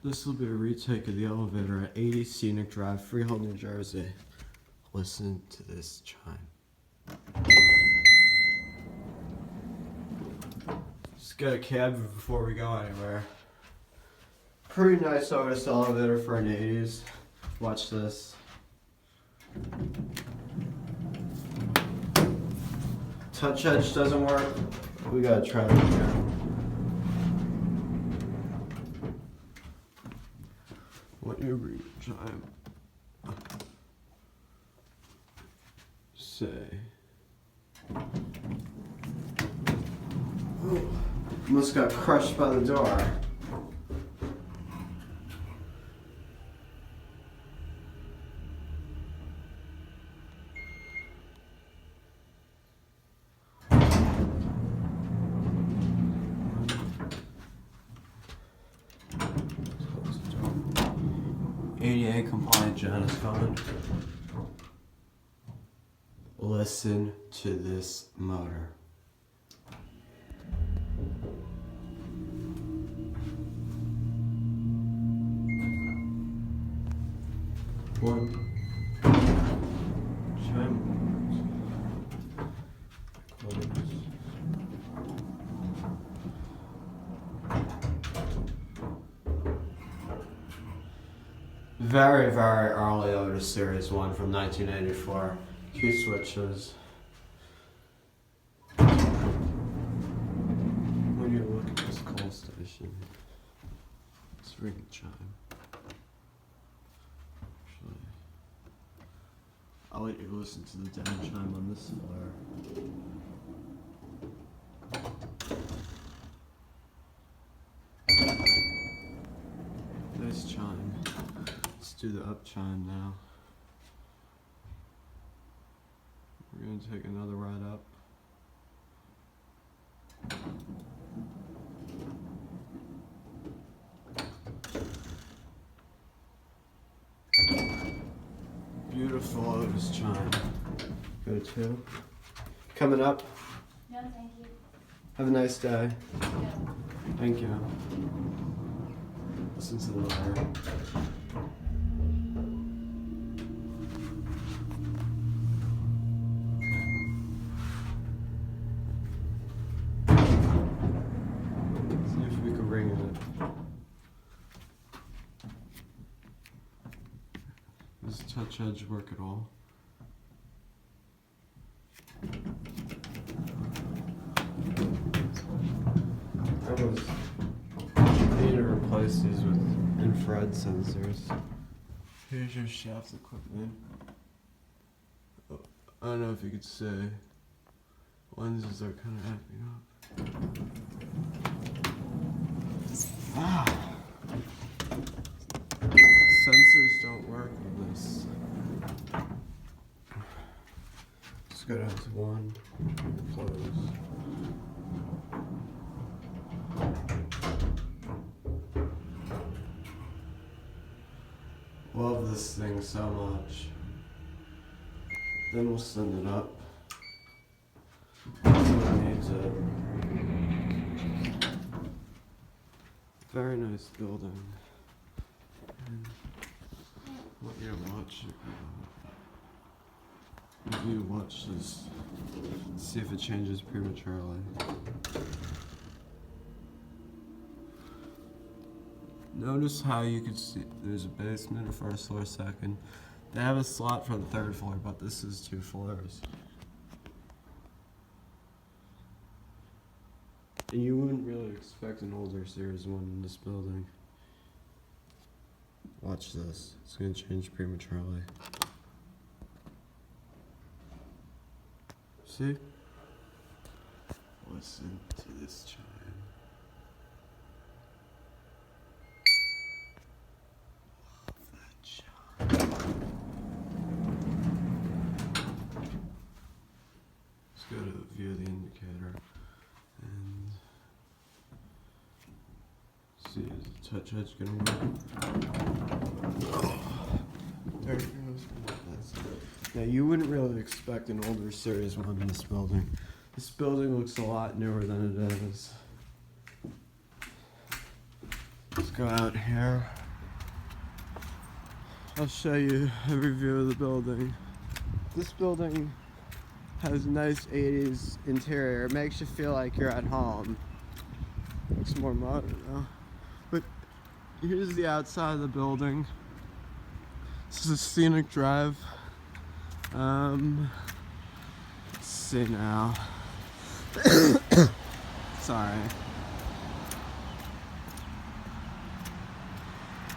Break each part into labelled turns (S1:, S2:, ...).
S1: This will be a retake of the elevator at 80 Scenic Drive, Freehold, New Jersey. Listen to this chime. Just get a cab before we go anywhere. Pretty nice Otis elevator for an 80s. Watch this. Touch edge doesn't work. We gotta try it again. What you read, chime? Say. Oh, almost got crushed by the door. ADA compliant John is coming. Listen to this motor. One. Chime. Very, very early Otis Series 1 from 1984. Key switches. When you look at this call station, it's ringing chime. Actually, I'll let you listen to the down chime on this flare. Nice chime. Let's do the up chime now. We're going to take another ride up. Beautiful Otis chime. Go to. Coming up.
S2: No, thank you.
S1: Have a nice day.
S2: No.
S1: Thank you. Listen to the letter. See if we can ring it. Does touch edge work at all? I need to replace these with infrared sensors. Here's your shaft equipment. Oh, I don't know if you could see. Lenses are kind of acting up. Ah! Sensors don't work with this. Just go down to one. Close. Love this thing so much. Then we'll send it up. Someone needs it. Very nice building. And I want you to watch it. Maybe you watch this. See if it changes prematurely. Notice how you can see there's a basement, a first floor, second. They have a slot for the third floor, but this is 2 floors. And you wouldn't really expect an older Series 1 in this building. Watch this. It's going to change prematurely. See? Listen to this chime. Let's go to view the indicator and see is the touch edge gonna work. There it goes. Now you wouldn't really expect an older Series 1 in this building. This building looks a lot newer than it is. It's go out here. I'll show you a review of the building. This building has a nice 80s interior. It makes you feel like you're at home. Looks more modern though. But here's the outside of the building. This is a scenic drive. Let's see now. Sorry.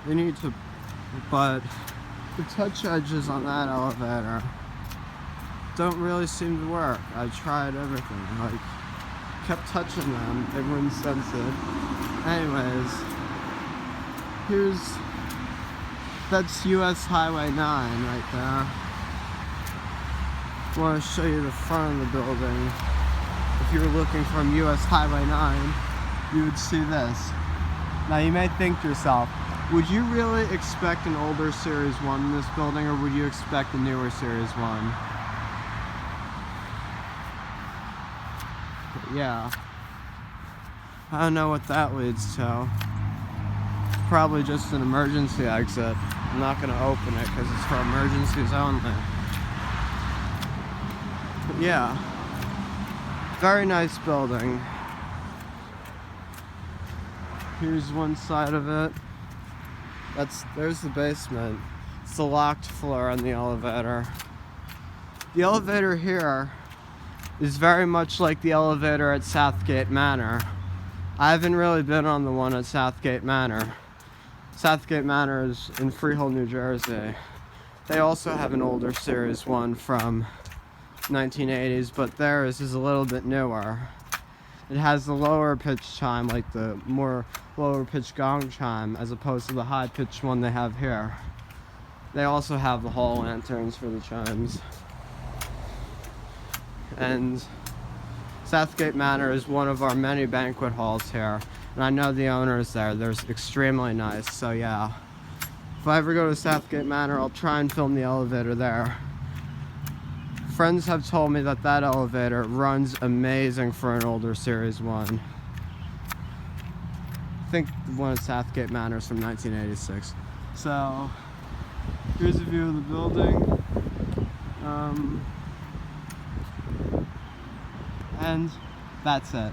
S1: You need to, but the touch edges on that elevator don't really seem to work. I tried everything, like kept touching them, they wouldn't sense it. Anyways, that's US Highway 9 right there. I want to show you the front of the building. If you were looking from US Highway 9, you would see this. Now you may think to yourself, would you really expect an older Series 1 in this building, or would you expect a newer Series 1? But yeah. I don't know what that leads to. Probably just an emergency exit. I'm not going to open it because it's for emergencies only. But yeah. Very nice building. Here's one side of it. There's the basement. It's the locked floor on the elevator. The elevator here is very much like the elevator at Southgate Manor. I haven't really been on the one at Southgate Manor. Southgate Manor is in Freehold, New Jersey. They also have an older Series 1 from 1980s, but theirs is a little bit newer. It has the lower pitch chime, like the more lower pitch gong chime, as opposed to the high pitched one they have here. They also have the hall lanterns for the chimes. And Southgate Manor is one of our many banquet halls here, and I know the owners there. They're extremely nice, so yeah. If I ever go to Southgate Manor, I'll try and film the elevator there. Friends have told me that that elevator runs amazing for an older Series 1. I think the one at Southgate Manor is from 1986. So, here's a view of the building. And that's it.